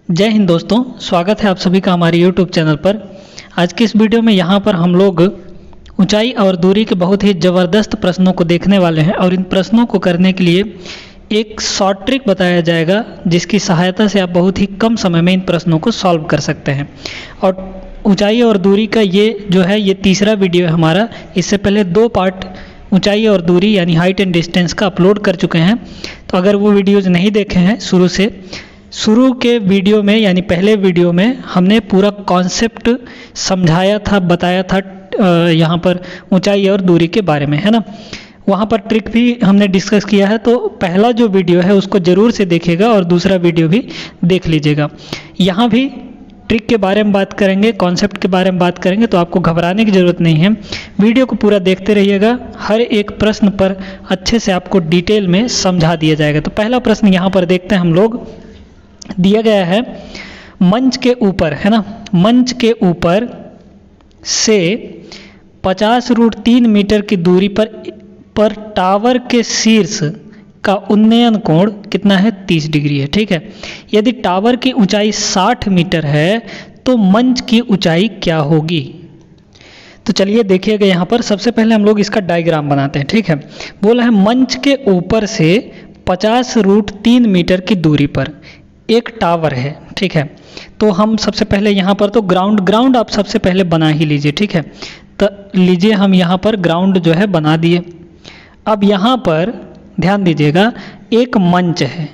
जय हिंद दोस्तों, स्वागत है आप सभी का हमारे YouTube चैनल पर। आज की इस वीडियो में यहाँ पर हम लोग ऊंचाई और दूरी के बहुत ही ज़बरदस्त प्रश्नों को देखने वाले हैं और इन प्रश्नों को करने के लिए एक शॉर्ट ट्रिक बताया जाएगा जिसकी सहायता से आप बहुत ही कम समय में इन प्रश्नों को सॉल्व कर सकते हैं। और ऊंचाई और दूरी का ये तीसरा वीडियो है हमारा। इससे पहले 2 पार्ट ऊंचाई और दूरी यानी हाइट एंड डिस्टेंस का अपलोड कर चुके हैं। तो अगर वो वीडियोज़ नहीं देखे हैं शुरू के वीडियो में यानी पहले वीडियो में हमने पूरा कॉन्सेप्ट समझाया था, बताया था यहाँ पर ऊंचाई और दूरी के बारे में, है ना। वहाँ पर ट्रिक भी हमने डिस्कस किया है। तो पहला जो वीडियो है उसको ज़रूर से देखिएगा और दूसरा वीडियो भी देख लीजिएगा। यहाँ भी ट्रिक के बारे में बात करेंगे, कॉन्सेप्ट के बारे में बात करेंगे, तो आपको घबराने की ज़रूरत नहीं है। वीडियो को पूरा देखते रहिएगा, हर एक प्रश्न पर अच्छे से आपको डिटेल में समझा दिया जाएगा। तो पहला प्रश्न यहाँ पर देखते हैं हम लोग। दिया गया है मंच के ऊपर, है ना, मंच के ऊपर से 50√3 मीटर की दूरी पर टावर के शीर्ष का उन्नयन कोण कितना है? 30 डिग्री है। ठीक है, यदि टावर की ऊंचाई 60 मीटर है तो मंच की ऊंचाई क्या होगी? तो चलिए देखिएगा, यहाँ पर सबसे पहले हम लोग इसका डायग्राम बनाते हैं। ठीक है, बोला है मंच के ऊपर से 50√3 मीटर की दूरी पर एक टावर है। ठीक है, तो हम सबसे पहले यहाँ पर तो ग्राउंड आप सबसे पहले बना ही लीजिए। ठीक है, तो लीजिए हम यहाँ पर ग्राउंड जो है बना दिए। अब यहाँ पर ध्यान दीजिएगा, एक मंच है,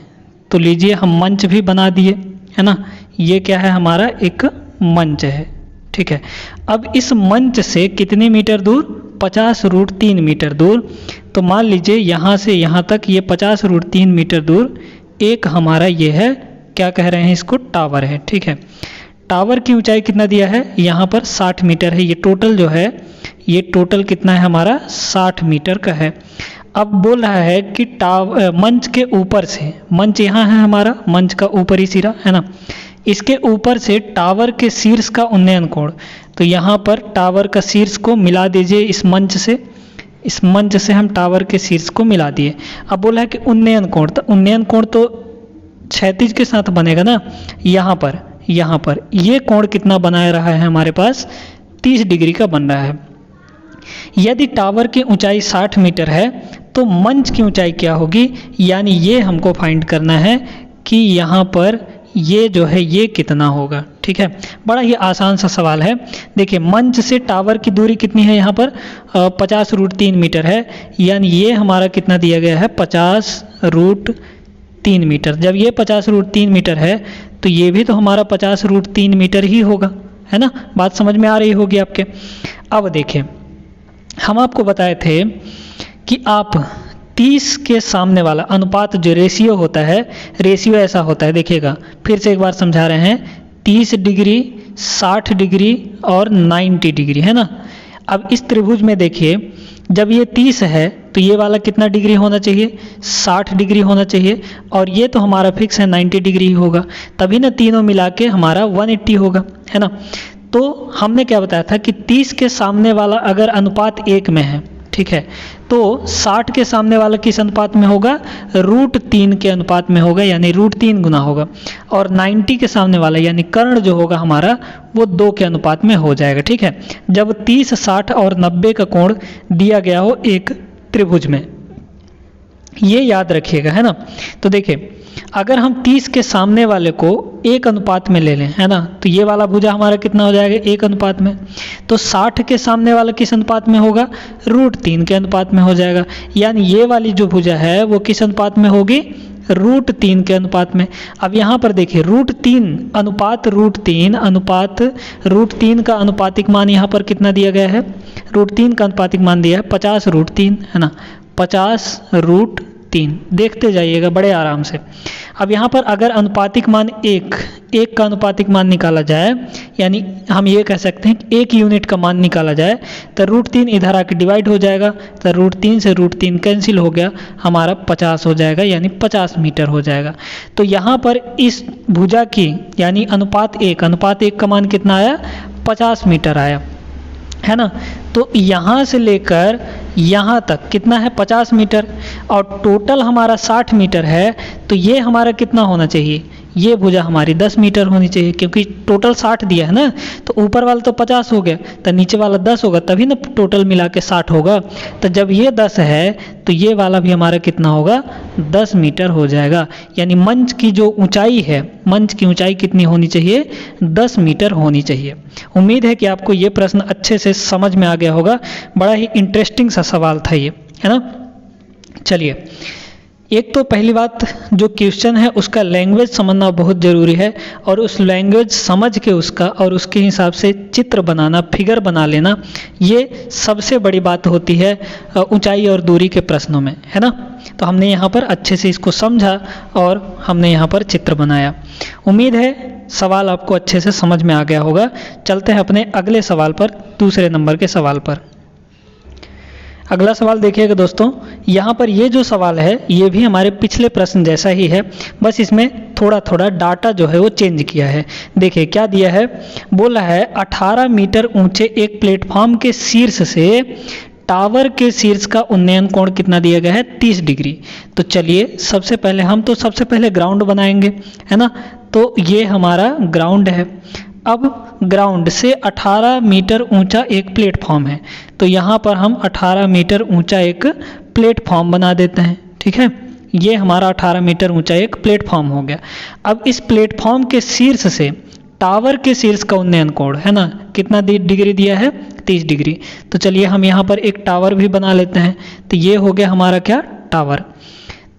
तो लीजिए हम मंच भी बना दिए, है ना। ये क्या है? हमारा एक मंच है। ठीक है, अब इस मंच से कितने मीटर दूर? 50√3 मीटर दूर। तो मान लीजिए यहाँ से यहाँ तक ये 50√3 मीटर दूर एक हमारा ये है, क्या कह रहे हैं इसको? टावर है। ठीक है, टावर की ऊंचाई कितना दिया है? यहाँ पर 60 मीटर है। ये टोटल जो है, ये टोटल कितना है हमारा? 60 मीटर का है। अब बोल रहा है कि मंच के ऊपर से, मंच यहाँ है हमारा, मंच का ऊपरी सिरा, है ना, इसके ऊपर से टावर के शीर्ष का उन्नयन कोण। तो यहाँ पर टावर का शीर्ष को मिला दीजिए इस मंच से हम टावर के शीर्ष को मिला दिए। अब बोला है कि उन्नयन कोण, तो उन्नयन कोण तो क्षैतिज के साथ बनेगा ना। यहाँ पर ये कोण कितना बनाए रहा है हमारे पास? 30 डिग्री का बन रहा है। यदि टावर की ऊंचाई 60 मीटर है तो मंच की ऊंचाई क्या होगी? यानी ये हमको फाइंड करना है कि यहाँ पर ये जो है ये कितना होगा। ठीक है, बड़ा ही आसान सा सवाल है। देखिए, मंच से टावर की दूरी कितनी है? यहाँ पर 50√3 मीटर है, यानी ये हमारा कितना दिया गया है? 50√3 मीटर। जब ये 50√3 मीटर है तो ये भी तो हमारा 50√3 मीटर ही होगा, है ना। बात समझ में आ रही होगी आपके। अब देखिए, हम आपको बताए थे कि आप 30 के सामने वाला अनुपात जो रेशियो होता है, रेशियो ऐसा होता है, देखिएगा फिर से एक बार समझा रहे हैं, 30 डिग्री, 60 डिग्री और 90 डिग्री, है ना। अब इस त्रिभुज में देखिए, जब ये 30 है तो ये वाला कितना डिग्री होना चाहिए? 60 डिग्री होना चाहिए। और ये तो हमारा फिक्स है 90 डिग्री ही होगा, तभी ना तीनों मिला के हमारा 180 होगा, है ना। तो हमने क्या बताया था कि 30 के सामने वाला अगर अनुपात 1 में है, ठीक है, तो 60 के सामने वाला किस अनुपात में होगा? √3 के अनुपात में होगा, यानी √3 गुना होगा। और 90 के सामने वाला यानी कर्ण जो होगा हमारा, वो 2 के अनुपात में हो जाएगा। ठीक है, जब 30, 60 और 90 का कोण दिया गया हो एक त्रिभुज में, ये याद रखिएगा, है ना। तो देखिए, अगर हम 30 के सामने वाले को 1 अनुपात में ले लें, है ना, तो ये वाला भुजा हमारा कितना हो जाएगा? 1 अनुपात में। तो 60 के सामने वाला किस अनुपात में होगा? √3 के अनुपात में हो जाएगा। यानी ये वाली जो भुजा है वो किस अनुपात में होगी? √3 के अनुपात में। अब यहाँ पर देखिए, √3 अनुपात √3 का अनुपातिक मान यहाँ पर कितना दिया गया है? √3 का अनुपातिक मान दिया है 50√3, है ना, 50√3। देखते जाइएगा बड़े आराम से। अब यहाँ पर अगर अनुपातिक मान एक का अनुपातिक मान निकाला जाए, यानी हम ये कह सकते हैं कि 1 यूनिट का मान निकाला जाए, तो √3 इधर आके डिवाइड हो जाएगा, तो √3 से √3 कैंसिल हो गया, हमारा 50 हो जाएगा, यानी 50 मीटर हो जाएगा। तो यहाँ पर इस भुजा की यानी अनुपात 1 का मान कितना आया? 50 मीटर आया, है ना। तो यहाँ से लेकर यहाँ तक कितना है? 50 मीटर। और टोटल हमारा 60 मीटर है, तो ये हमारा कितना होना चाहिए? ये भुजा हमारी 10 मीटर होनी चाहिए, क्योंकि टोटल 60 दिया है ना, तो ऊपर वाला तो 50 हो गया, तो नीचे वाला 10 होगा, तभी ना टोटल मिला के 60 होगा। तो जब ये 10 है तो ये वाला भी हमारा कितना होगा, 10 मीटर हो जाएगा। यानी मंच की जो ऊंचाई है, मंच की ऊंचाई कितनी होनी चाहिए, 10 मीटर होनी चाहिए। उम्मीद है कि आपको ये प्रश्न अच्छे से समझ में आ गया होगा। बड़ा ही इंटरेस्टिंग सा सवाल था ये, है ना। चलिए, एक तो पहली बात, जो क्वेश्चन है उसका लैंग्वेज समझना बहुत ज़रूरी है, और उस लैंग्वेज समझ के उसका और उसके हिसाब से चित्र बनाना, फिगर बना लेना, ये सबसे बड़ी बात होती है ऊंचाई और दूरी के प्रश्नों में, है ना। तो हमने यहाँ पर अच्छे से इसको समझा और हमने यहाँ पर चित्र बनाया। उम्मीद है सवाल आपको अच्छे से समझ में आ गया होगा। चलते हैं अपने अगले सवाल पर, दूसरे नंबर के सवाल पर। अगला सवाल देखिएगा दोस्तों, यहाँ पर ये जो सवाल है ये भी हमारे पिछले प्रश्न जैसा ही है, बस इसमें थोड़ा थोड़ा डाटा जो है वो चेंज किया है। देखिए क्या दिया है, बोला है 18 मीटर ऊंचे एक प्लेटफॉर्म के शीर्ष से टावर के शीर्ष का उन्नयन कोण कितना दिया गया है, 30 डिग्री। तो चलिए सबसे पहले ग्राउंड बनाएंगे, है ना। तो ये हमारा ग्राउंड है। अब ग्राउंड से 18 मीटर ऊंचा एक प्लेटफॉर्म है, तो यहाँ पर हम 18 मीटर ऊंचा एक प्लेटफॉर्म बना देते हैं, ठीक है। ये हमारा 18 मीटर ऊंचा एक प्लेटफॉर्म हो गया। अब इस प्लेटफॉर्म के शीर्ष से टावर के शीर्ष का उन्नयन कोण, है ना, कितना डिग्री दिया है, 30 डिग्री। तो चलिए हम यहाँ पर एक टावर भी बना लेते हैं। तो ये हो गया हमारा क्या, टावर।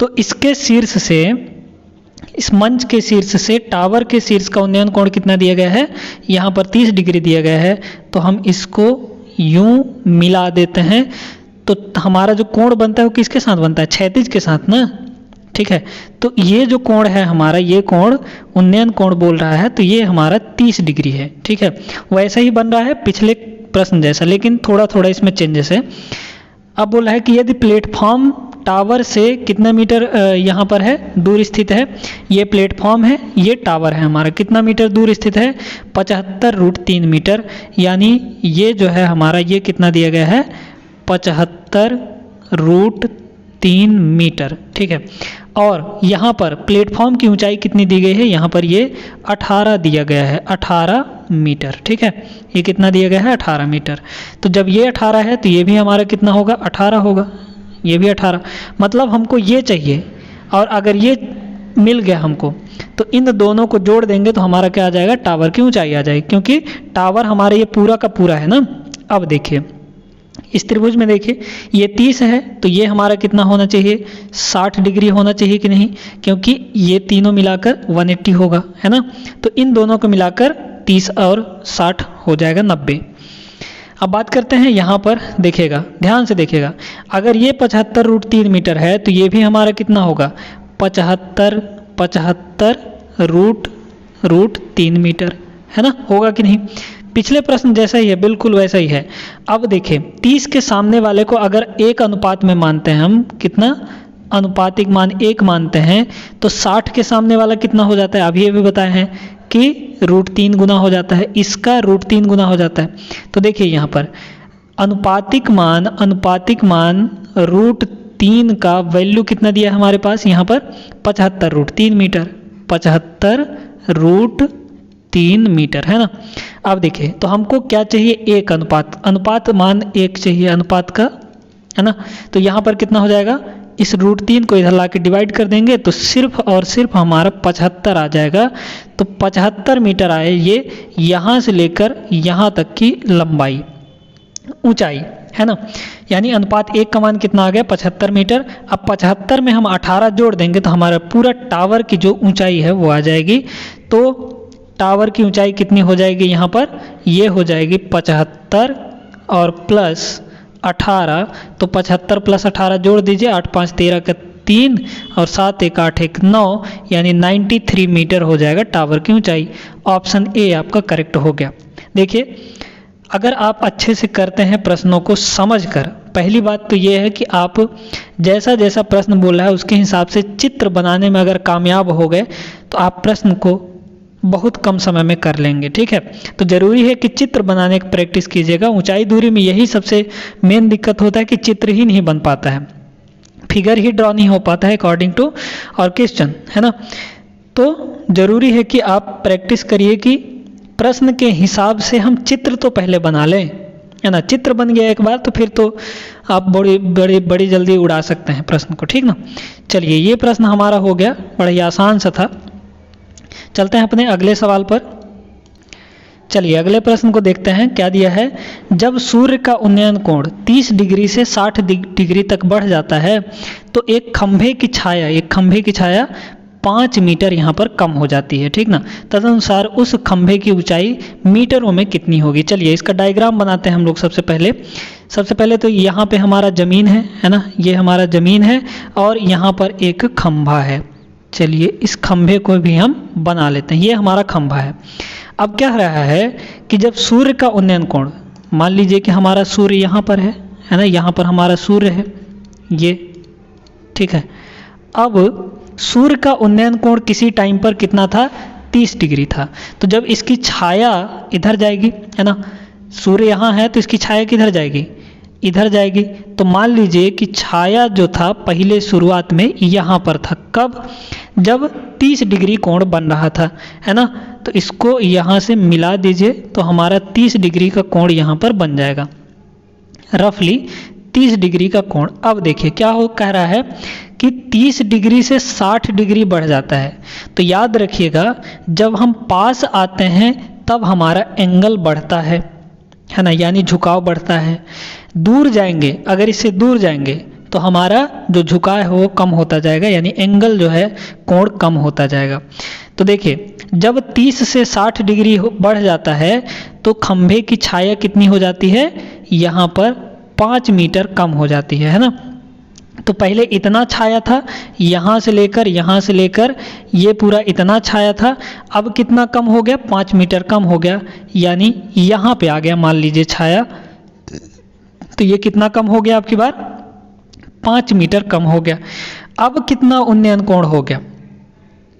तो इसके शीर्ष से, इस मंच के शीर्ष से टावर के शीर्ष का उन्नयन कोण कितना दिया गया है, यहाँ पर 30 डिग्री दिया गया है। तो हम इसको यूं मिला देते हैं, तो हमारा जो कोण बनता है वो किसके साथ बनता है, क्षैतिज के साथ ना, ठीक है। तो ये जो कोण है हमारा, ये कोण उन्नयन कोण बोल रहा है, तो ये हमारा 30 डिग्री है, ठीक है। वैसा ही बन रहा है पिछले प्रश्न जैसा, लेकिन थोड़ा थोड़ा इसमें चेंजेस है। अब बोला है कि यदि प्लेटफॉर्म टावर से कितना मीटर यहाँ पर है, दूर स्थित है, ये प्लेटफॉर्म है, ये टावर है हमारा, कितना मीटर दूर स्थित है, 75√3 मीटर। यानी ये जो है हमारा, ये कितना दिया गया है, 75√3 मीटर, ठीक है। और यहाँ पर प्लेटफॉर्म की ऊंचाई कितनी दी गई है, यहाँ पर ये 18 दिया गया है, 18 मीटर, ठीक है। ये कितना दिया गया है, 18 मीटर। तो जब ये 18 है तो ये भी हमारा कितना होगा, 18 होगा, ये भी 18। मतलब हमको ये चाहिए, और अगर ये मिल गया हमको, तो इन दोनों को जोड़ देंगे तो हमारा क्या आ जाएगा, टावर की ऊंचाई आ जाएगी, क्योंकि टावर हमारे ये पूरा का पूरा है ना। अब देखिए इस त्रिभुज में, देखिए ये 30 है, तो ये हमारा कितना होना चाहिए, 60 डिग्री होना चाहिए कि नहीं, क्योंकि ये तीनों मिलाकर 180 होगा, है ना। तो इन दोनों को मिलाकर 30 और 60 हो जाएगा 90। अब बात करते हैं यहाँ पर, देखिएगा ध्यान से देखिएगा, अगर ये 75√3 मीटर है तो ये भी हमारा कितना होगा, 75√3 मीटर, है ना, होगा कि नहीं। पिछले प्रश्न जैसा ही है, बिल्कुल वैसा ही है। अब देखिए 30 के सामने वाले को अगर एक अनुपात में मानते हैं हम, कितना अनुपातिक मान 1 मानते हैं, तो 60 के सामने वाला कितना हो जाता है, अभी ये भी बताए हैं कि √3 गुना हो जाता है, इसका √3 गुना हो जाता है। तो देखिए यहाँ पर अनुपातिक मान √3 का वैल्यू कितना दिया है हमारे पास, यहाँ पर 75√3 मीटर, 75√3 मीटर, है ना। अब देखिए तो हमको क्या चाहिए, एक अनुपात मान 1 चाहिए अनुपात का, है ना। तो यहाँ पर कितना हो जाएगा, इस √3 को इधर ला के डिवाइड कर देंगे तो सिर्फ और सिर्फ हमारा 75 आ जाएगा। तो 75 मीटर आए ये यहाँ से लेकर यहाँ तक की लंबाई, ऊंचाई, है ना। यानी अनुपात 1 का मान कितना आ गया, 75 मीटर। अब 75 में हम 18 जोड़ देंगे तो हमारा पूरा टावर की जो ऊंचाई है वो आ जाएगी। तो टावर की ऊंचाई कितनी हो जाएगी, यहाँ पर ये हो जाएगी 75 और प्लस 18। तो 75 प्लस 18 जोड़ दीजिए, 8 5 13 का 3 और 7 1 8 1 9, यानी 93 मीटर हो जाएगा टावर की ऊंचाई। ऑप्शन ए आपका करेक्ट हो गया। देखिए अगर आप अच्छे से करते हैं प्रश्नों को समझकर, पहली बात तो ये है कि आप जैसा जैसा प्रश्न बोल रहा है उसके हिसाब से चित्र बनाने में अगर कामयाब हो गए तो आप प्रश्न को बहुत कम समय में कर लेंगे, ठीक है। तो ज़रूरी है कि चित्र बनाने की प्रैक्टिस कीजिएगा। ऊंचाई दूरी में यही सबसे मेन दिक्कत होता है कि चित्र ही नहीं बन पाता है, फिगर ही ड्रॉ नहीं हो पाता है अकॉर्डिंग टू और क्वेश्चन, है ना। तो ज़रूरी है कि आप प्रैक्टिस करिए कि प्रश्न के हिसाब से हम चित्र तो पहले बना लें, है ना। चित्र बन गया एक बार तो फिर तो आप बड़ी जल्दी उड़ा सकते हैं प्रश्न को, ठीक ना। चलिए, ये प्रश्न हमारा हो गया, बड़ा ही आसान सा था। चलते हैं अपने अगले सवाल पर। चलिए अगले प्रश्न को देखते हैं क्या दिया है। जब सूर्य का उन्नयन कोण 30 डिग्री से 60 डिग्री तक बढ़ जाता है तो एक खंभे की छाया 5 मीटर यहाँ पर कम हो जाती है, ठीक ना। तदनुसार उस खंभे की ऊंचाई मीटरों में कितनी होगी। चलिए इसका डायग्राम बनाते हैं हम लोग। सबसे पहले तो यहाँ पे हमारा ज़मीन है ना, ये हमारा ज़मीन है और यहाँ पर एक खंभा है। चलिए इस खंभे को भी हम बना लेते हैं, ये हमारा खंभा है। अब क्या रहा है कि जब सूर्य का उन्नयन कोण, मान लीजिए कि हमारा सूर्य यहाँ पर है ना, यहाँ पर हमारा सूर्य है ये, ठीक है। अब सूर्य का उन्नयन कोण किसी टाइम पर कितना था, 30 डिग्री था। तो जब इसकी छाया इधर जाएगी, है ना, सूर्य यहाँ है तो इसकी छाया किधर जाएगी, इधर जाएगी। तो मान लीजिए कि छाया जो था पहले शुरुआत में यहाँ पर था, कब, जब 30 डिग्री कोण बन रहा था, है ना। तो इसको यहाँ से मिला दीजिए तो हमारा 30 डिग्री का कोण यहाँ पर बन जाएगा, रफली 30 डिग्री का कोण। अब देखिए क्या कह रहा है कि 30 डिग्री से 60 डिग्री बढ़ जाता है। तो याद रखिएगा जब हम पास आते हैं तब हमारा एंगल बढ़ता है ना, यानी झुकाव बढ़ता है। दूर जाएंगे, अगर इससे दूर जाएंगे तो हमारा जो झुकाव है वो कम होता जाएगा, यानी एंगल जो है कोण कम होता जाएगा। तो देखिए जब 30 से 60 डिग्री बढ़ जाता है तो खंभे की छाया कितनी हो जाती है, यहाँ पर 5 मीटर कम हो जाती है ना। तो पहले इतना छाया था, यहाँ से लेकर ये पूरा इतना छाया था। अब कितना कम हो गया, 5 मीटर कम हो गया, यानी यहाँ पे आ गया मान लीजिए छाया। तो ये कितना कम हो गया आपकी बार, 5 मीटर कम हो गया। अब कितना उन्नयन कोण हो गया,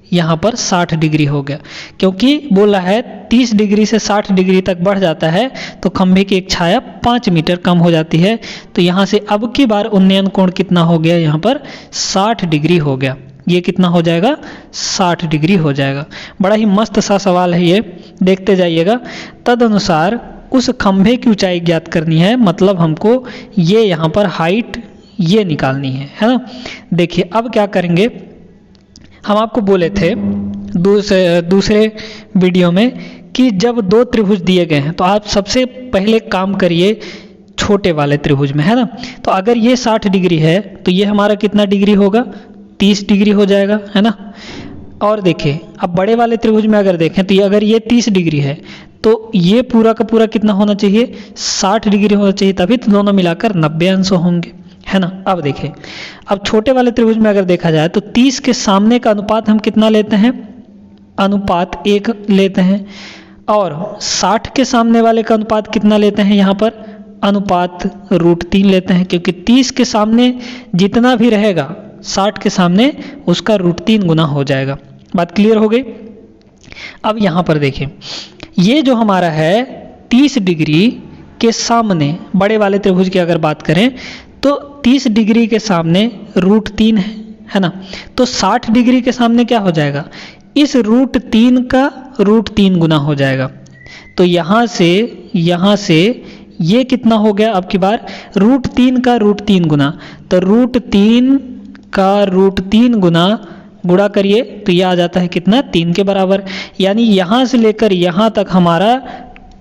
यहाँ पर 60 डिग्री हो गया, क्योंकि बोला है 30 डिग्री से 60 डिग्री तक बढ़ जाता है तो खंभे की एक छाया 5 मीटर कम हो जाती है। तो यहाँ से अब की बार उन्नयन कोण कितना हो गया, यहाँ पर 60 डिग्री हो गया। ये कितना हो जाएगा, 60 डिग्री हो जाएगा। बड़ा ही मस्त सा सवाल है ये, देखते जाइएगा। तदनुसार उस खंभे की ऊंचाई ज्ञात करनी है, मतलब हमको ये यहाँ पर हाइट ये निकालनी है ना। देखिए अब क्या करेंगे, हम आपको बोले थे दूसरे वीडियो में कि जब 2 त्रिभुज दिए गए हैं तो आप सबसे पहले काम करिए छोटे वाले त्रिभुज में, है ना। तो अगर ये 60 डिग्री है तो ये हमारा कितना डिग्री होगा, 30 डिग्री हो जाएगा, है ना। और देखिए अब बड़े वाले त्रिभुज में अगर देखें तो ये अगर ये 30 डिग्री है तो ये पूरा का पूरा कितना होना चाहिए, 60 डिग्री होना चाहिए, तभी तो दोनों मिलाकर 90 अंश होंगे, है ना। अब देखिए अब छोटे वाले त्रिभुज में अगर देखा जाए तो 30 के सामने का अनुपात हम कितना लेते हैं, अनुपात 1 लेते हैं, और 60 के सामने वाले का अनुपात कितना लेते हैं, यहाँ पर अनुपात √3 लेते हैं, क्योंकि 30 के सामने जितना भी रहेगा 60 के सामने उसका √3 गुना हो जाएगा। बात क्लियर हो गई। अब यहाँ पर देखिए ये जो हमारा है 30 डिग्री के सामने बड़े वाले त्रिभुज की अगर बात करें तो 30 डिग्री के सामने √3 है ना। तो 60 डिग्री के सामने क्या हो जाएगा, इस √3 का √3 गुना हो जाएगा। तो यहाँ से ये कितना हो गया अब की बार, √3 का √3 गुना। तो √3 का √3 गुणा करिए तो ये आ जाता है कितना, 3 के बराबर। यानी यहाँ से लेकर यहाँ तक हमारा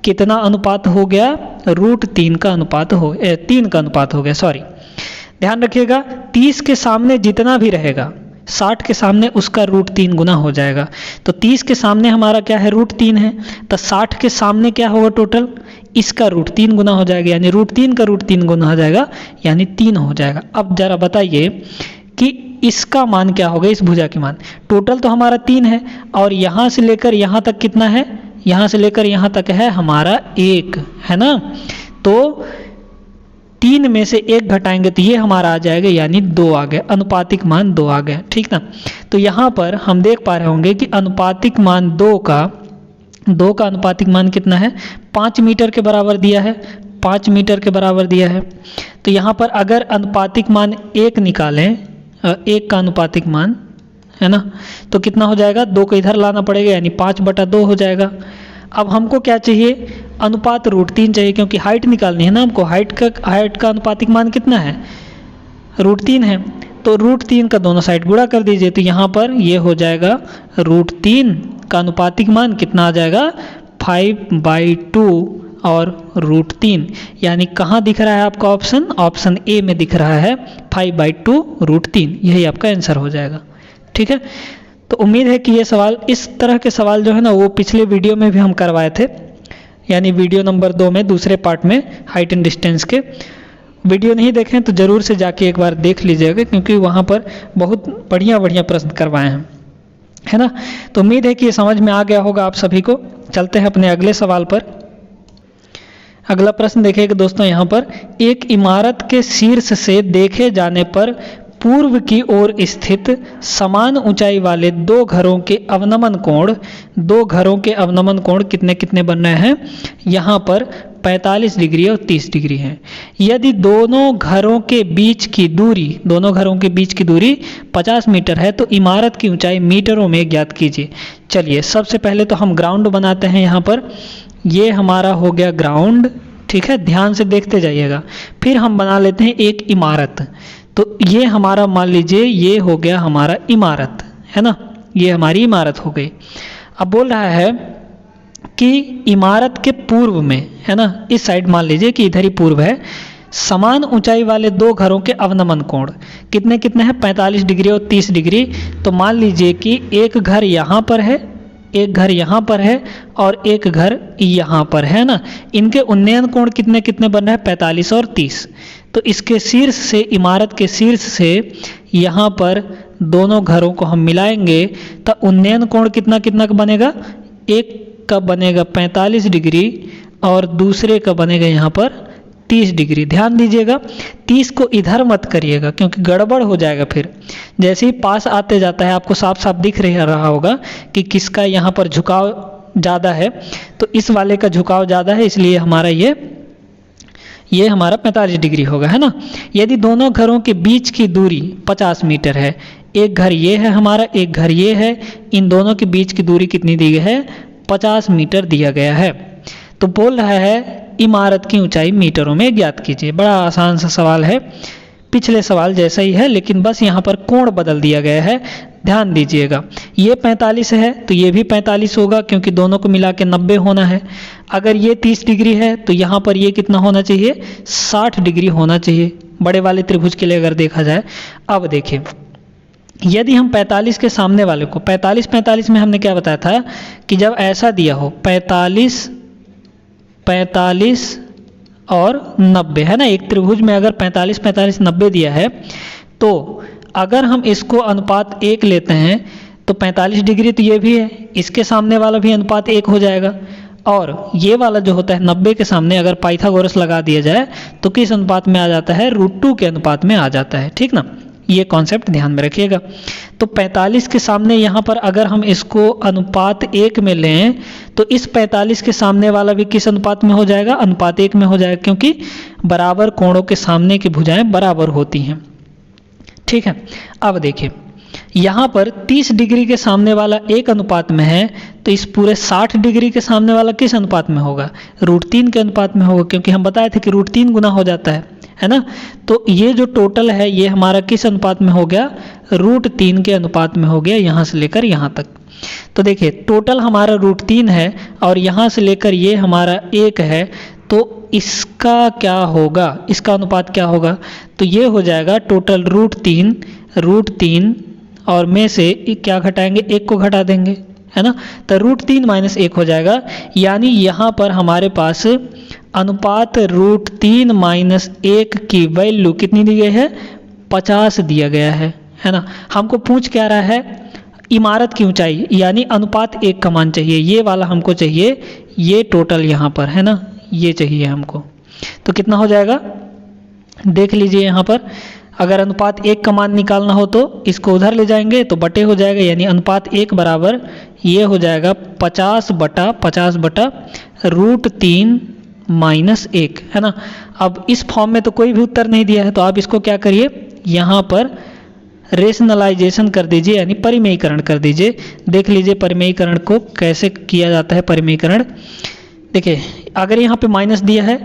कितना अनुपात हो गया, √3 का अनुपात 3 का अनुपात हो गया, सॉरी। ध्यान रखिएगा 30 के सामने जितना भी रहेगा 60 के सामने उसका √3 गुना हो जाएगा। तो 30 के सामने हमारा क्या है, √3 है, तो 60 के सामने क्या होगा टोटल, इसका √3 गुना हो जाएगा, यानी √3 का √3 गुना हो जाएगा, यानी 3 हो जाएगा। अब जरा बताइए कि इसका मान क्या होगा, इस भुजा के मान। टोटल तो हमारा 3 है और यहाँ से लेकर यहाँ तक कितना है, यहाँ से लेकर यहाँ तक है हमारा 1, है ना। तो 3 में से 1 घटाएंगे तो ये हमारा आ जाएगा, यानी 2 आ गया, अनुपातिक मान 2 आ गया, ठीक ना। तो यहाँ पर हम देख पा रहे होंगे कि अनुपातिक मान 2 का अनुपातिक मान कितना है, 5 मीटर के बराबर दिया है, 5 मीटर के बराबर दिया है। तो यहाँ पर अगर अनुपातिक मान 1 निकालें, 1 का अनुपातिक मान है ना। तो कितना हो जाएगा, 2 को इधर लाना पड़ेगा यानी 5/2 हो जाएगा। अब हमको क्या चाहिए, अनुपात √3 चाहिए, क्योंकि हाइट निकालनी है ना हमको। हाइट का अनुपातिक मान कितना है, √3 है। तो √3 का दोनों साइड गुणा कर दीजिए, तो यहाँ पर ये हो जाएगा √3 का अनुपातिक मान कितना आ जाएगा, 5/2 और √3, यानी कहाँ दिख रहा है आपका ऑप्शन, ऑप्शन ए में दिख रहा है 5/2 √3, यही आपका आंसर हो जाएगा। ठीक है, तो उम्मीद है कि ये सवाल, इस तरह के सवाल जो है ना वो पिछले वीडियो में भी हम करवाए थे, यानी वीडियो नंबर 2 में, दूसरे पार्ट में हाइट एंड डिस्टेंस के। वीडियो नहीं देखें तो ज़रूर से जाके एक बार देख लीजिएगा, क्योंकि वहाँ पर बहुत बढ़िया बढ़िया प्रश्न करवाए हैं, है ना। तो उम्मीद है कि ये समझ में आ गया होगा आप सभी को। चलते हैं अपने अगले सवाल पर। अगला प्रश्न देखिएगा दोस्तों, यहाँ पर एक इमारत के शीर्ष से देखे जाने पर पूर्व की ओर स्थित समान ऊंचाई वाले दो घरों के अवनमन कोण कितने कितने बन रहे हैं, यहाँ पर 45 डिग्री और 30 डिग्री है। यदि दोनों घरों के बीच की दूरी 50 मीटर है तो इमारत की ऊंचाई मीटरों में ज्ञात कीजिए। चलिए सबसे पहले तो हम ग्राउंड बनाते हैं। यहाँ पर ये हमारा हो गया ग्राउंड, ठीक है, ध्यान से देखते जाइएगा। फिर हम बना लेते हैं एक इमारत, तो ये हमारा मान लीजिए ये हो गया हमारा इमारत, है ना, ये हमारी इमारत हो गई। अब बोल रहा है कि इमारत के पूर्व में, है ना, इस साइड मान लीजिए कि इधर ही पूर्व है, समान ऊंचाई वाले दो घरों के अवनमन कोण कितने कितने हैं, 45 डिग्री और 30 डिग्री। तो मान लीजिए कि एक घर यहाँ पर है, एक घर यहाँ पर है और एक घर यहाँ पर है ना। इनके उन्नयन कोण कितने कितने बन रहे हैं, 45 और 30। तो इसके शीर्ष से, इमारत के शीर्ष से यहाँ पर दोनों घरों को हम मिलाएंगे तो उन्नयन कोण कितना कितना का बनेगा, एक का बनेगा 45 डिग्री और दूसरे का बनेगा यहाँ पर 30 डिग्री। ध्यान दीजिएगा 30 को इधर मत करिएगा क्योंकि गड़बड़ हो जाएगा। फिर जैसे ही पास आते जाता है आपको साफ साफ दिख रहा होगा कि किसका यहाँ पर झुकाव ज़्यादा है। तो इस वाले का झुकाव ज़्यादा है, इसलिए हमारा ये हमारा 45 डिग्री होगा, है ना। यदि दोनों घरों के बीच की दूरी 50 मीटर है, एक घर ये है हमारा, एक घर ये है, इन दोनों के बीच की दूरी कितनी दी गई है, 50 मीटर दिया गया है। तो बोल रहा है इमारत की ऊंचाई मीटरों में ज्ञात कीजिए। बड़ा आसान सा सवाल है, पिछले सवाल जैसा ही है, लेकिन बस यहाँ पर कोण बदल दिया गया है। ध्यान दीजिएगा, ये 45 है तो ये भी 45 होगा क्योंकि दोनों को मिला के 90 होना है। अगर ये 30 डिग्री है तो यहाँ पर ये कितना होना चाहिए, 60 डिग्री होना चाहिए, बड़े वाले त्रिभुज के लिए अगर देखा जाए। अब देखिए यदि हम 45 के सामने वाले को 45 में हमने क्या बताया था कि जब ऐसा दिया हो 45 और 90, है ना, एक त्रिभुज में अगर 45 90 दिया है तो अगर हम इसको अनुपात 1 लेते हैं तो 45 डिग्री तो ये भी है, इसके सामने वाला भी अनुपात 1 हो जाएगा, और ये वाला जो होता है 90 के सामने अगर पाइथागोरस लगा दिया जाए तो किस अनुपात में आ जाता है, √2 के अनुपात में आ जाता है, ठीक ना। ये कॉन्सेप्ट ध्यान में रखिएगा। तो 45 के सामने यहाँ पर अगर हम इसको अनुपात 1 में लें तो इस 45 के सामने वाला भी किस अनुपात में हो जाएगा, अनुपात 1 में हो जाएगा, क्योंकि बराबर कोणों के सामने की भुजाएं बराबर होती हैं, ठीक है। अब देखिए यहाँ पर 30 डिग्री के सामने वाला 1 अनुपात में है तो इस पूरे 60 डिग्री के सामने वाला किस अनुपात में होगा, √3 के अनुपात में होगा, क्योंकि हम बताए थे कि √3 गुना हो जाता है ना। तो ये जो टोटल है ये हमारा किस अनुपात में हो गया, √3 के अनुपात में हो गया, यहाँ से लेकर यहाँ तक। तो देखिए टोटल हमारा √3 है और यहाँ से लेकर ये हमारा 1 है, तो इसका क्या होगा, इसका अनुपात क्या होगा, तो ये हो जाएगा टोटल √3 और में से क्या घटाएंगे, 1 को घटा देंगे, है ना। तो √3 - 1 हो जाएगा, यानी यहाँ पर हमारे पास अनुपात √3 - 1 की वैल्यू कितनी दी गई है, 50 दिया गया है ना। हमको पूछ क्या रहा है, इमारत की ऊंचाई, यानी अनुपात 1 का मान चाहिए, ये वाला हमको चाहिए, ये टोटल यहाँ पर है ना, ये चाहिए हमको। तो कितना हो जाएगा, देख लीजिए यहाँ पर अगर अनुपात 1 का मान निकालना हो तो इसको उधर ले जाएंगे तो बटे हो जाएगा, यानी अनुपात 1 बराबर ये हो जाएगा 50/50 बटा √3 - 1, है ना। अब इस फॉर्म में तो कोई भी उत्तर नहीं दिया है तो आप इसको क्या करिए, यहाँ पर रेशनलाइजेशन कर दीजिए, यानी परिमेयीकरण कर दीजिए। देख लीजिए परिमेयीकरण को कैसे किया जाता है। परिमेयीकरण देखिए, अगर यहाँ पे माइनस दिया है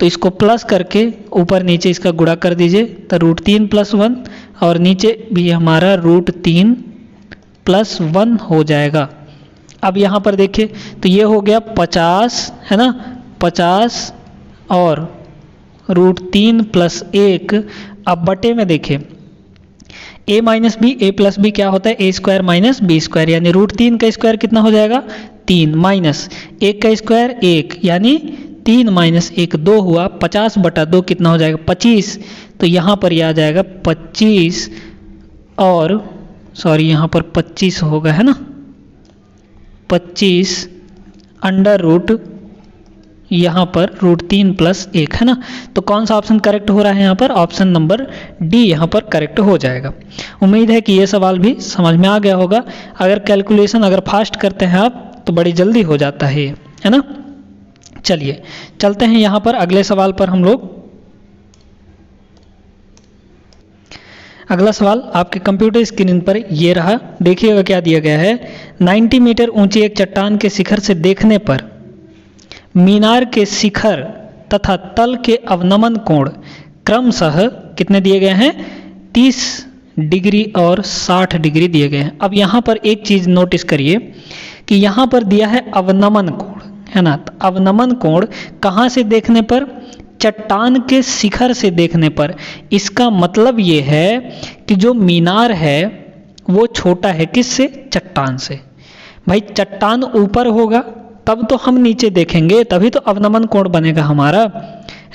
तो इसको प्लस करके ऊपर नीचे इसका गुणा कर दीजिए, तो √3 + 1 और नीचे भी हमारा √3 + 1 हो जाएगा। अब यहाँ पर देखिए तो ये हो गया 50 है ना, 50 और √3 + 1। अब बटे में देखिए a - b, a + b क्या होता है, a² - b², यानी √3 का स्क्वायर कितना हो जाएगा 3 माइनस 1 का स्क्वायर 1, यानी 3 - 1 2 हुआ। 50/2 कितना हो जाएगा 25, तो यहाँ पर यह आ जाएगा 25 और सॉरी यहाँ पर 25 होगा है ना, 25 √ यहाँ पर √3 + 1 है ना। तो कौन सा ऑप्शन करेक्ट हो रहा है यहाँ पर, ऑप्शन नंबर डी यहाँ पर करेक्ट हो जाएगा। उम्मीद है कि ये सवाल भी समझ में आ गया होगा। अगर कैलकुलेशन अगर फास्ट करते हैं आप तो बड़ी जल्दी हो जाता है ना। चलिए चलते हैं यहाँ पर अगले सवाल पर हम लोग। अगला सवाल आपके कंप्यूटर स्क्रीन पर ये रहा, देखिएगा क्या दिया गया है। 90 मीटर ऊंची एक चट्टान के शिखर से देखने पर मीनार के शिखर तथा तल के अवनमन कोण क्रमशः कितने दिए गए हैं, 30 डिग्री और 60 डिग्री दिए गए हैं। अब यहाँ पर एक चीज़ नोटिस करिए कि यहाँ पर दिया है अवनमन कोण है ना। तो अवनमन कोण कहाँ से देखने पर, चट्टान के शिखर से देखने पर। इसका मतलब ये है कि जो मीनार है वो छोटा है किससे, चट्टान से। भाई चट्टान ऊपर होगा तब तो हम नीचे देखेंगे, तभी तो अवनमन कोण बनेगा हमारा,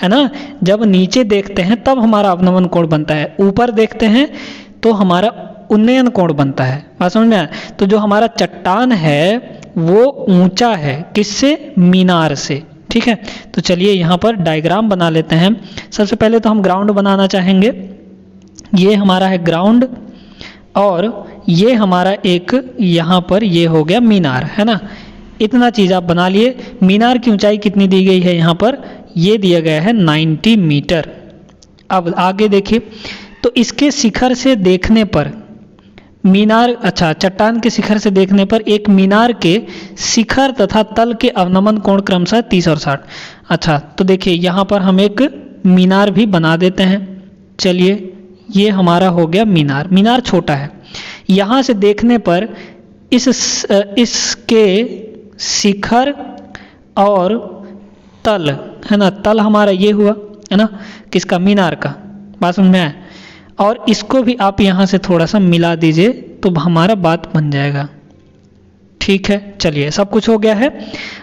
है ना। जब नीचे देखते हैं तब हमारा अवनमन कोण बनता है, ऊपर देखते हैं तो हमारा उन्नयन कोण बनता है। बात समझ में आया। तो जो हमारा चट्टान है वो ऊंचा है किससे, मीनार से। ठीक है, तो चलिए यहाँ पर डायग्राम बना लेते हैं। सबसे पहले तो हम ग्राउंड बनाना चाहेंगे। ये हमारा है ग्राउंड और ये हमारा एक यहाँ पर ये हो गया मीनार, है ना। इतना चीज़ आप बना लिए। मीनार की ऊंचाई कितनी दी गई है यहाँ पर, ये दिया गया है 90 मीटर। अब आगे देखिए, तो इसके शिखर से देखने पर मीनार, अच्छा चट्टान के शिखर से देखने पर एक मीनार के शिखर तथा तल के अवनमन कोण क्रमशः 30 और 60। अच्छा तो देखिए यहाँ पर हम एक मीनार भी बना देते हैं। चलिए ये हमारा हो गया मीनार। मीनार छोटा है, यहाँ से देखने पर इसके शिखर और तल है ना, तल हमारा ये हुआ है ना, किसका, मीनार का। बात समझ में आया। और इसको भी आप यहाँ से थोड़ा सा मिला दीजिए तो हमारा बात बन जाएगा। ठीक है, चलिए सब कुछ हो गया है।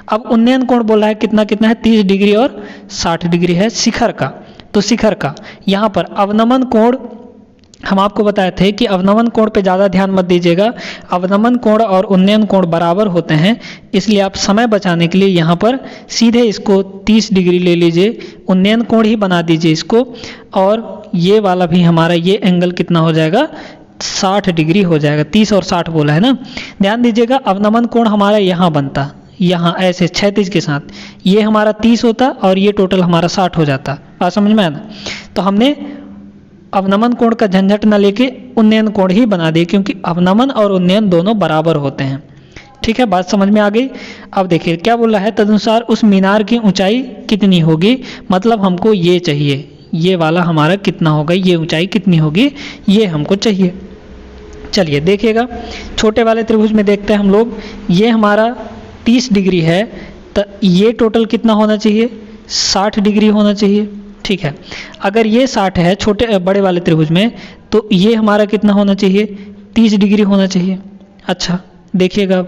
अब उन्नयन कोण बोला है कितना कितना है, 30 डिग्री और 60 डिग्री है शिखर का। तो शिखर का यहाँ पर अवनमन कोण हम आपको बताए थे कि अवनमन कोण पे ज़्यादा ध्यान मत दीजिएगा। अवनमन कोण और उन्नयन कोण बराबर होते हैं, इसलिए आप समय बचाने के लिए यहाँ पर सीधे इसको 30 डिग्री ले लीजिए, उन्नयन कोण ही बना दीजिए इसको। और ये वाला भी हमारा ये एंगल कितना हो जाएगा, 60 डिग्री हो जाएगा। 30 और 60 बोला है ना। ध्यान दीजिएगा अवनमन कोण हमारा यहाँ बनता, यहाँ ऐसे क्षैतिज के साथ, ये हमारा 30 होता और ये टोटल हमारा 60 हो जाता। बात समझ में आया ना। तो हमने अवनमन कोण का झंझट न लेके उन्नयन कोण ही बना दिए, क्योंकि अवनमन और उन्नयन दोनों बराबर होते हैं। ठीक है, बात समझ में आ गई। अब देखिए क्या बोला है, तदनुसार उस मीनार की ऊंचाई कितनी होगी, मतलब हमको ये चाहिए, ये वाला हमारा कितना होगा, ये ऊंचाई कितनी होगी, ये हमको चाहिए। चलिए देखिएगा, छोटे वाले त्रिभुज में देखते हैं हम लोग। ये हमारा 30 डिग्री है, तो ये टोटल कितना होना चाहिए, 60 डिग्री होना चाहिए। ठीक है, अगर ये 60 है छोटे बड़े वाले त्रिभुज में, तो ये हमारा कितना होना चाहिए, 30 डिग्री होना चाहिए। अच्छा देखिएगा,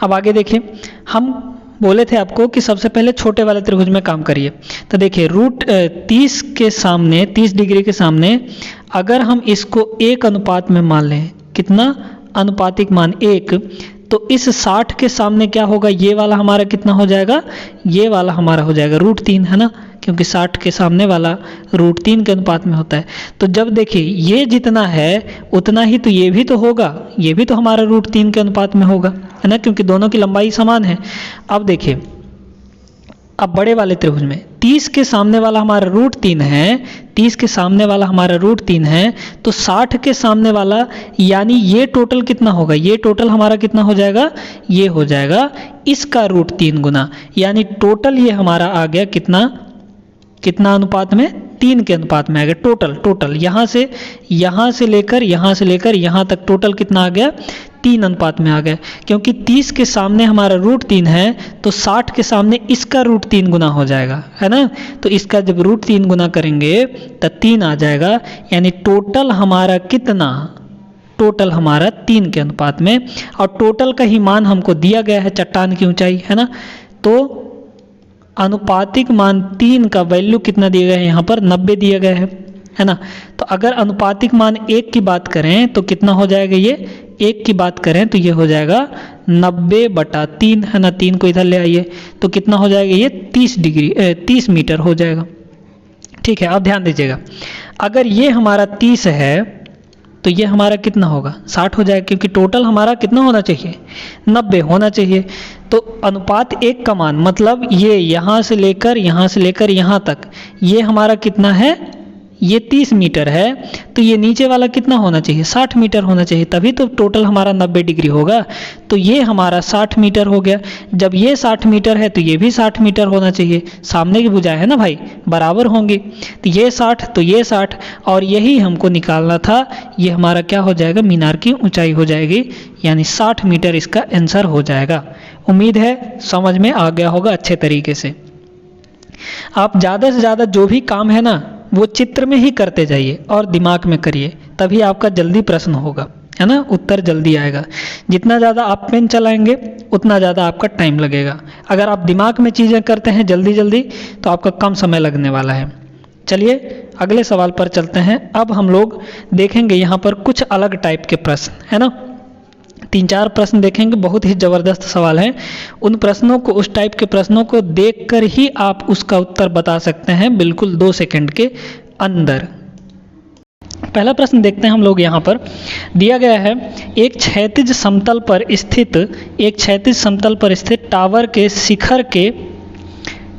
अब आगे देखिए, हम बोले थे आपको कि सबसे पहले छोटे वाले त्रिभुज में काम करिए। तो देखिए √30 के सामने, 30 डिग्री के सामने अगर हम इसको 1 अनुपात में मान लें, कितना अनुपातिक मान 1, तो इस 60 के सामने क्या होगा, ये वाला हमारा कितना हो जाएगा, ये वाला हमारा हो जाएगा √3, है ना, क्योंकि 60 के सामने वाला √3 के अनुपात में होता है। तो जब देखिए ये जितना है उतना ही तो ये भी तो होगा, ये भी तो हमारा √3 के अनुपात में होगा, है ना, क्योंकि दोनों की लंबाई समान है। अब देखिए, अब बड़े वाले त्रिभुज में 30 के सामने वाला हमारा √3 है, 30 के सामने वाला हमारा √3 है, तो 60 के सामने वाला यानी ये टोटल कितना होगा, ये टोटल हमारा कितना हो जाएगा, ये हो जाएगा इसका √3 गुना, यानी टोटल ये हमारा आ गया कितना अनुपात में, 3 के अनुपात में आ गया टोटल यहाँ से लेकर यहाँ तक टोटल कितना आ गया, 3 अनुपात में आ गया। क्योंकि 30 के सामने हमारा √3 है तो 60 के सामने इसका √3 गुना हो जाएगा, है ना। तो इसका जब √3 गुना करेंगे तो 3 आ जाएगा, यानी टोटल हमारा कितना, टोटल हमारा 3 के अनुपात में। और टोटल का ही मान हमको दिया गया है चट्टान की ऊंचाई, है ना। तो अनुपातिक मान 3 का वैल्यू कितना दिया गया है, यहाँ पर 90 दिया गया है ना। तो अगर अनुपातिक मान 1 की बात करें तो कितना हो जाएगा, ये 1 की बात करें तो ये हो जाएगा 90/3, है ना। 3 को इधर ले आइए तो कितना हो जाएगा, ये 30 मीटर हो जाएगा। ठीक है, अब ध्यान दीजिएगा, अगर ये हमारा 30 है तो ये हमारा कितना होगा, 60 हो जाएगा, क्योंकि टोटल हमारा कितना होना चाहिए, 90 होना चाहिए। तो अनुपात 1 का मान मतलब ये यहाँ से लेकर यहाँ तक ये हमारा कितना है, ये 30 मीटर है, तो ये नीचे वाला कितना होना चाहिए, 60 मीटर होना चाहिए, तभी तो टोटल हमारा 90 डिग्री होगा। तो ये हमारा 60 मीटर हो गया। जब ये 60 मीटर है तो ये भी 60 मीटर होना चाहिए, सामने की भुजाएं है ना भाई, बराबर होंगी। तो ये 60 तो ये 60, और यही हमको निकालना था, ये हमारा क्या हो जाएगा, मीनार की ऊंचाई हो जाएगी, यानी 60 मीटर इसका आंसर हो जाएगा। उम्मीद है समझ में आ गया होगा अच्छे तरीके से। आप ज़्यादा से ज़्यादा जो भी काम है ना वो चित्र में ही करते जाइए और दिमाग में करिए, तभी आपका जल्दी प्रश्न होगा, है ना, उत्तर जल्दी आएगा। जितना ज़्यादा आप पेन चलाएंगे उतना ज़्यादा आपका टाइम लगेगा। अगर आप दिमाग में चीज़ें करते हैं जल्दी तो आपका कम समय लगने वाला है। चलिए अगले सवाल पर चलते हैं। अब हम लोग देखेंगे यहाँ पर कुछ अलग टाइप के प्रश्न, है ना। 3-4 प्रश्न देखेंगे, बहुत ही ज़बरदस्त सवाल हैं। उन प्रश्नों को, उस टाइप के प्रश्नों को देखकर ही आप उसका उत्तर बता सकते हैं बिल्कुल 2 सेकंड के अंदर। पहला प्रश्न देखते हैं हम लोग। यहाँ पर दिया गया है, एक क्षैतिज समतल पर स्थित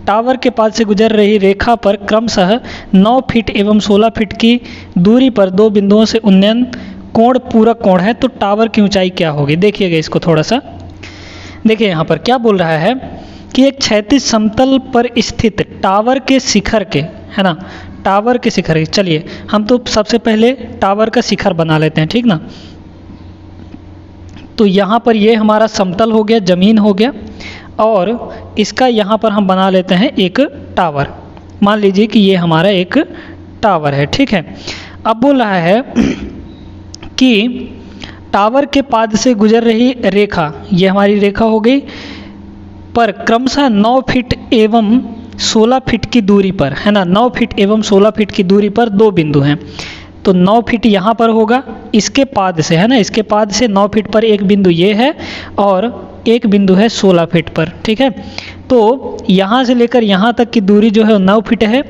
टावर के पास से गुजर रही रेखा पर क्रमशः 9 फीट एवं 16 फीट की दूरी पर 2 बिंदुओं से उन्नयन कोण पूरक कोण है, तो टावर की ऊंचाई क्या होगी। देखिएगा इसको थोड़ा सा, देखिए यहाँ पर क्या बोल रहा है कि एक क्षैतिज समतल पर स्थित टावर के शिखर के, है ना, टावर के शिखर के। चलिए हम तो सबसे पहले टावर का शिखर बना लेते हैं, ठीक ना। तो यहाँ पर ये हमारा समतल हो गया, जमीन हो गया, और इसका यहाँ पर हम बना लेते हैं एक टावर। मान लीजिए कि ये हमारा एक टावर है, ठीक है। अब बोल रहा है कि टावर के पाद से गुजर रही रेखा, ये हमारी रेखा हो गई, पर क्रमशः 9 फीट एवं 16 फीट की दूरी पर, है ना, 9 फीट एवं 16 फीट की दूरी पर 2 बिंदु हैं। तो 9 फीट यहाँ पर होगा इसके पाद से, है ना, इसके पाद से 9 फीट पर एक बिंदु ये है और एक बिंदु है 16 फीट पर, ठीक है। तो यहाँ से लेकर यहाँ तक की दूरी जो है 9 फीट है,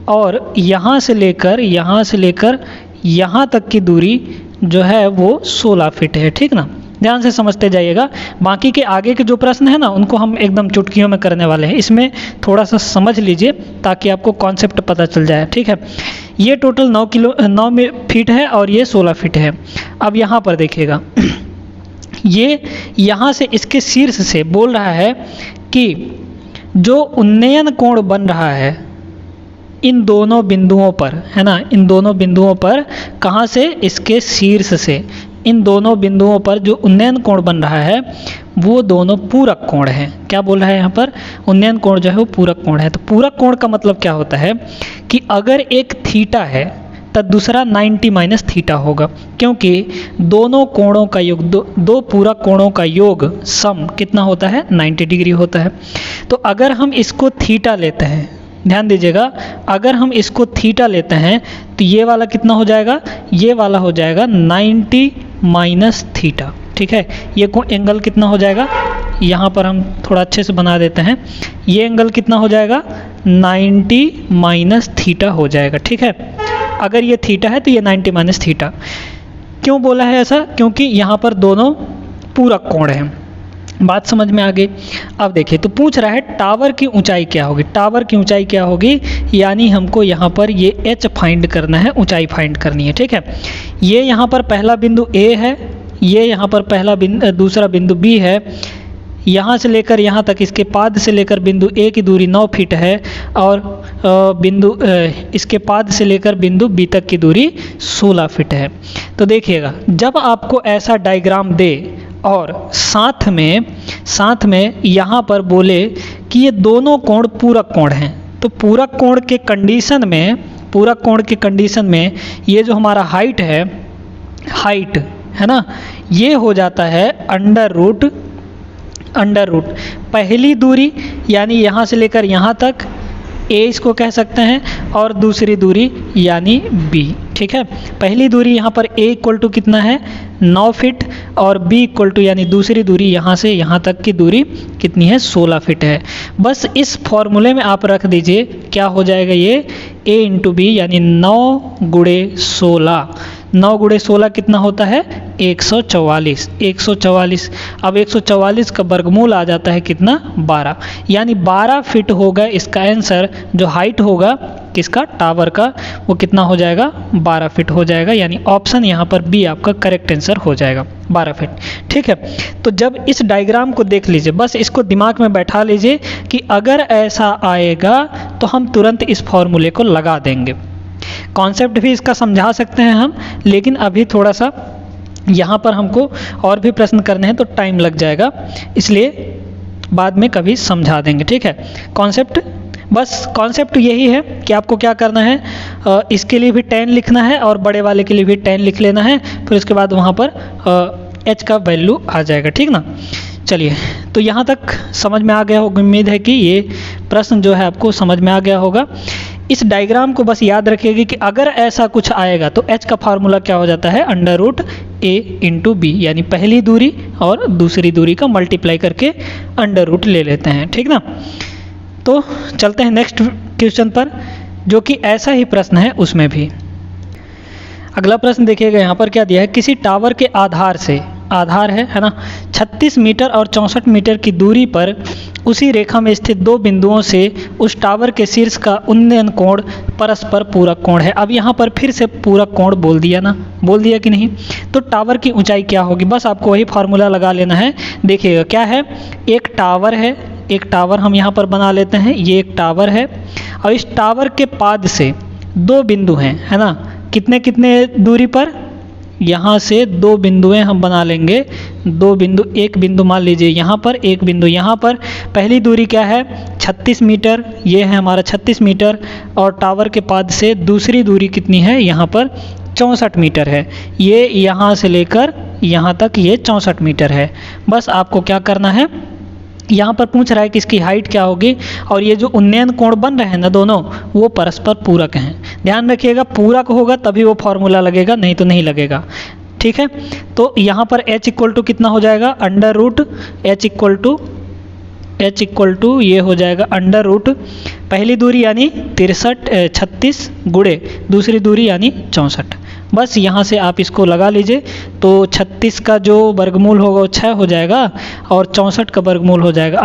और यहाँ से लेकर यहाँ तक की दूरी जो है वो 16 फीट है, ठीक ना। ध्यान से समझते जाइएगा। बाकी के आगे के जो प्रश्न है ना उनको हम एकदम चुटकियों में करने वाले हैं, इसमें थोड़ा सा समझ लीजिए ताकि आपको कॉन्सेप्ट पता चल जाए, ठीक है। ये टोटल 9 फीट है और ये 16 फीट है। अब यहाँ पर देखिएगा, ये यहाँ से इसके शीर्ष से बोल रहा है कि जो उन्नयन कोण बन रहा है इन दोनों बिंदुओं पर, है ना, इन दोनों बिंदुओं पर, कहाँ से, इसके शीर्ष से इन दोनों बिंदुओं पर जो उन्नयन कोण बन रहा है वो दोनों पूरक कोण हैं। क्या बोल रहा है यहाँ पर, उन्नयन कोण जो है वो पूरक कोण है। तो पूरक कोण का मतलब क्या होता है कि अगर एक थीटा है तो दूसरा 90 माइनस थीटा होगा, क्योंकि दोनों कोणों का योग, दो पूरक कोणों का योग सम कितना होता है, 90 डिग्री होता है। तो अगर हम इसको थीटा लेते हैं, ध्यान दीजिएगा, अगर हम इसको थीटा लेते हैं तो ये वाला कितना हो जाएगा, ये वाला हो जाएगा 90 माइनस थीटा, ठीक है। ये एंगल कितना हो जाएगा, यहाँ पर हम थोड़ा अच्छे से बना देते हैं, ये एंगल कितना हो जाएगा, 90 माइनस थीटा हो जाएगा, ठीक है। अगर ये थीटा है तो ये 90 माइनस थीटा। क्यों बोला है ऐसा, क्योंकि यहाँ पर दोनों पूरक कोण हैं। बात समझ में आ गई। अब देखिए तो पूछ रहा है टावर की ऊंचाई क्या होगी। टावर की ऊंचाई क्या होगी, यानी हमको यहाँ पर ये h फाइंड करना है, ऊंचाई फाइंड करनी है। ठीक है, ये यहाँ पर पहला बिंदु A है, ये यहाँ पर दूसरा बिंदु B है। यहाँ से लेकर यहाँ तक इसके पाद से लेकर बिंदु A की दूरी 9 फीट है और इसके पाद से लेकर बिंदु B तक की दूरी 16 फीट है। तो देखिएगा जब आपको ऐसा डायग्राम दे और साथ में यहाँ पर बोले कि ये दोनों कोण पूरक कोण हैं, तो पूरक कोण के कंडीशन में ये जो हमारा हाइट है ना, ये हो जाता है अंडर रूट पहली दूरी यानी यहाँ से लेकर यहाँ तक A इसको कह सकते हैं और दूसरी दूरी यानी B। ठीक है, पहली दूरी यहाँ पर A इक्वल टू कितना है 9 फीट और B इक्वल टू यानी दूसरी दूरी यहाँ से यहाँ तक की दूरी कितनी है 16 फीट है। बस इस फॉर्मूले में आप रख दीजिए, क्या हो जाएगा ये A इंटू B यानी 9 गुणे 16। 9 गुणे 16 कितना होता है 144। अब 144 का वर्गमूल आ जाता है कितना 12, यानी 12 फीट होगा इसका आंसर। जो हाइट होगा किसका टावर का वो कितना हो जाएगा 12 फीट हो जाएगा, यानी ऑप्शन यहाँ पर बी आपका करेक्ट आंसर हो जाएगा 12 फीट। ठीक है, तो जब इस डायग्राम को देख लीजिए, बस इसको दिमाग में बैठा लीजिए कि अगर ऐसा आएगा तो हम तुरंत इस फॉर्मूले को लगा देंगे। कॉन्सेप्ट भी इसका समझा सकते हैं हम, लेकिन अभी थोड़ा सा यहाँ पर हमको और भी प्रश्न करने हैं तो टाइम लग जाएगा, इसलिए बाद में कभी समझा देंगे। ठीक है, कॉन्सेप्ट यही है कि आपको क्या करना है, इसके लिए भी 10 लिखना है और बड़े वाले के लिए भी 10 लिख लेना है, फिर उसके बाद वहाँ पर h का वैल्यू आ जाएगा। ठीक ना, चलिए तो यहाँ तक समझ में आ गया होगा। उम्मीद है कि ये प्रश्न जो है आपको समझ में आ गया होगा। इस डायग्राम को बस याद रखिएगा कि अगर ऐसा कुछ आएगा तो h का फार्मूला क्या हो जाता है under root A into B, यानी पहली दूरी और दूसरी दूरी का मल्टीप्लाई करके अंडर रूट ले लेते हैं। ठीक ना, तो चलते हैं नेक्स्ट क्वेश्चन पर, जो कि ऐसा ही प्रश्न है उसमें भी। अगला प्रश्न देखिएगा, यहाँ पर क्या दिया है, किसी टावर के आधार है ना 36 मीटर और 64 मीटर की दूरी पर उसी रेखा में स्थित दो बिंदुओं से उस टावर के शीर्ष का उन्नयन कोण परस्पर पूरक कोण है। अब यहाँ पर फिर से पूरक कोण बोल दिया कि नहीं, तो टावर की ऊंचाई क्या होगी, बस आपको वही फार्मूला लगा लेना है। देखिएगा क्या है, एक टावर हम यहाँ पर बना लेते हैं, ये एक टावर है और इस टावर के पाद से दो बिंदु हैं, है ना, कितने दूरी पर, यहाँ से दो बिंदुएं हम बना लेंगे, दो बिंदु, एक बिंदु मान लीजिए यहाँ पर, एक बिंदु यहाँ पर। पहली दूरी क्या है 36 मीटर, ये है हमारा 36 मीटर और टावर के पाद से दूसरी दूरी कितनी है यहाँ पर 64 मीटर है। ये यहाँ से लेकर यहाँ तक ये 64 मीटर है। बस आपको क्या करना है, यहाँ पर पूछ रहा है कि इसकी हाइट क्या होगी और ये जो उन्नयन कोण बन रहे हैं ना दोनों, वो परस्पर पूरक हैं। ध्यान रखिएगा पूरक होगा तभी वो फॉर्मूला लगेगा, नहीं तो नहीं लगेगा। ठीक है, तो यहाँ पर h इक्वल टू कितना हो जाएगा under root h equal to ये हो जाएगा अंडर रूट पहली दूरी यानी 36 गुणे दूसरी दूरी यानी 64। बस यहाँ से आप इसको लगा लीजिए, तो 36 का जो वर्गमूल होगा वो 6 हो जाएगा और 64 का वर्गमूल हो जाएगा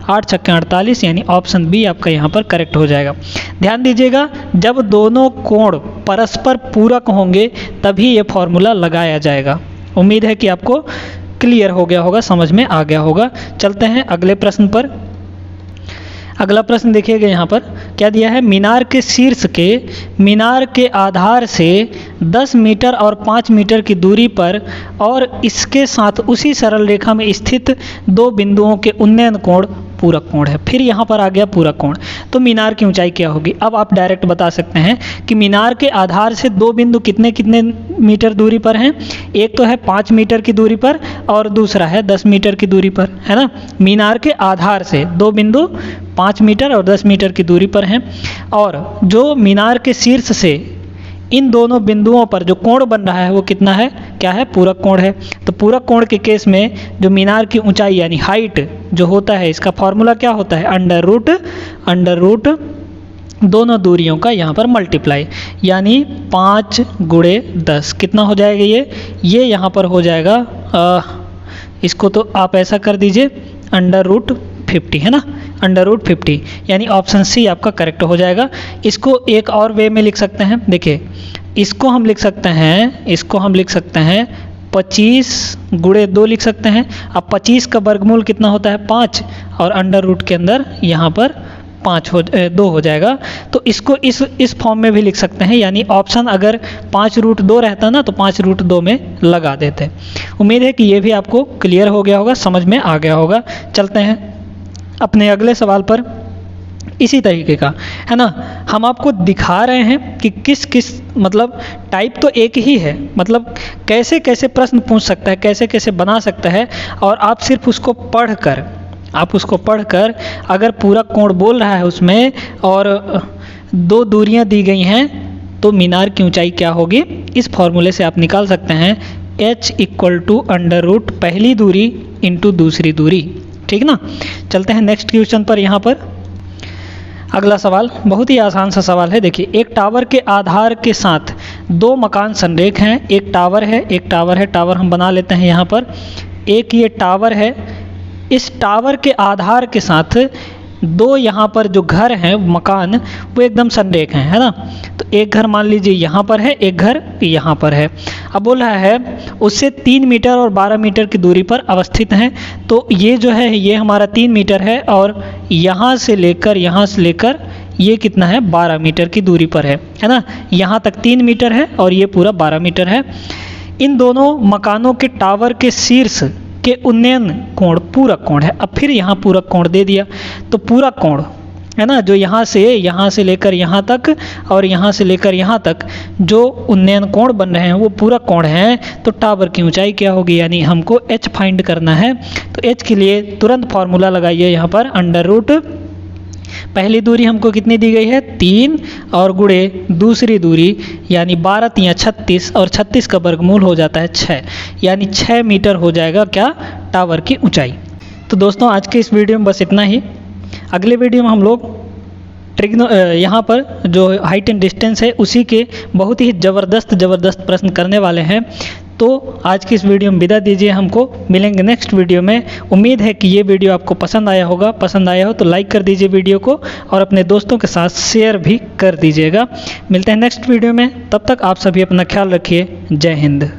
8 छक्के 48, यानी ऑप्शन बी आपका यहाँ पर करेक्ट हो जाएगा। ध्यान दीजिएगा, जब दोनों कोण परस्पर पूरक होंगे तभी ये फॉर्मूला लगाया जाएगा। उम्मीद है कि आपको क्लियर हो गया होगा, समझ में आ गया होगा। चलते हैं अगले प्रश्न पर। अगला प्रश्न देखिएगा, यहाँ पर क्या दिया है, मीनार के आधार से 10 मीटर और 5 मीटर की दूरी पर और इसके साथ उसी सरल रेखा में स्थित दो बिंदुओं के उन्नयन कोण पूरक कोण है। फिर यहाँ पर आ गया पूरक कोण, तो मीनार की ऊंचाई क्या होगी। अब आप डायरेक्ट बता सकते हैं कि मीनार के आधार से दो बिंदु कितने मीटर दूरी पर हैं, एक तो है 5 मीटर की दूरी पर और दूसरा है 10 मीटर की दूरी पर, है ना। मीनार के आधार से दो बिंदु 5 मीटर और 10 मीटर की दूरी पर हैं और जो मीनार के शीर्ष से इन दोनों बिंदुओं पर जो कोण बन रहा है वो कितना है, क्या है, पूरक कोण है। तो पूरक कोण के केस में जो मीनार की ऊंचाई यानी हाइट जो होता है, इसका फॉर्मूला क्या होता है अंडर रूट दोनों दूरियों का यहाँ पर मल्टीप्लाई, यानी 5 गुणे 10 कितना हो जाएगा ये यहाँ पर हो जाएगा इसको तो आप ऐसा कर दीजिए √50 है ना, √50, यानी ऑप्शन सी आपका करेक्ट हो जाएगा। इसको एक और वे में लिख सकते हैं, देखिए इसको हम लिख सकते हैं 25 गुणे 2 लिख सकते हैं। अब 25 का वर्गमूल कितना होता है 5, और अंडर रूट के अंदर यहाँ पर 2 हो जाएगा। तो इसको इस फॉर्म में भी लिख सकते हैं, यानी ऑप्शन अगर 5√2 रहता ना तो 5√2 में लगा देते। उम्मीद है कि ये भी आपको क्लियर हो गया होगा, समझ में आ गया होगा। चलते हैं अपने अगले सवाल पर। इसी तरीके का है ना, हम आपको दिखा रहे हैं कि किस किस मतलब टाइप तो एक ही है, मतलब कैसे कैसे प्रश्न पूछ सकता है, कैसे कैसे बना सकता है, और आप सिर्फ उसको पढ़कर अगर पूरा कोण बोल रहा है उसमें और 2 दूरियां दी गई हैं तो मीनार की ऊंचाई क्या होगी, इस फॉर्मूले से आप निकाल सकते हैं h = पहली दूरी इंटू दूसरी दूरी। ठीक ना। चलते हैं नेक्स्ट क्वेश्चन पर। यहाँ पर अगला सवाल बहुत ही आसान सा सवाल है। देखिए, एक टावर के आधार के साथ 2 मकान संरेख हैं। एक टावर है, टावर हम बना लेते हैं यहाँ पर। एक ये टावर है, इस टावर के आधार के साथ 2 यहाँ पर जो घर हैं मकान वो एकदम संरेख हैं, है ना। तो एक घर मान लीजिए यहाँ पर है, एक घर यहाँ पर है। अब बोल रहा है उससे 3 मीटर और 12 मीटर की दूरी पर अवस्थित हैं। तो ये जो है ये हमारा 3 मीटर है, और यहाँ से लेकर ये कितना है 12 मीटर की दूरी पर है ना। यहाँ तक 3 मीटर है और ये पूरा 12 मीटर है। इन दोनों मकानों के टावर के शीर्ष के उन्नयन कोण पूरक कोण है। अब फिर यहाँ पूरक कोण दे दिया, तो पूरक कोण है ना, जो यहाँ से लेकर यहाँ तक और यहाँ से लेकर यहाँ तक जो उन्नयन कोण बन रहे हैं वो पूरक कोण हैं। तो टावर की ऊंचाई क्या होगी, यानी हमको h फाइंड करना है। तो h के लिए तुरंत फार्मूला लगाइए यहाँ पर, √ पहली दूरी हमको कितनी दी गई है 3, और गुणे दूसरी दूरी यानी 12 × 36, और 36 का वर्गमूल हो जाता है 6, यानी 6 मीटर हो जाएगा क्या टावर की ऊंचाई। तो दोस्तों आज के इस वीडियो में बस इतना ही। अगले वीडियो में हम लोग यहाँ पर जो हाइट एंड डिस्टेंस है उसी के बहुत ही ज़बरदस्त प्रश्न करने वाले हैं। तो आज की इस वीडियो में विदा दीजिए हमको, मिलेंगे नेक्स्ट वीडियो में। उम्मीद है कि ये वीडियो आपको पसंद आया होगा। पसंद आया हो तो लाइक कर दीजिए वीडियो को, और अपने दोस्तों के साथ शेयर भी कर दीजिएगा। मिलते हैं नेक्स्ट वीडियो में, तब तक आप सभी अपना ख्याल रखिए। जय हिंद।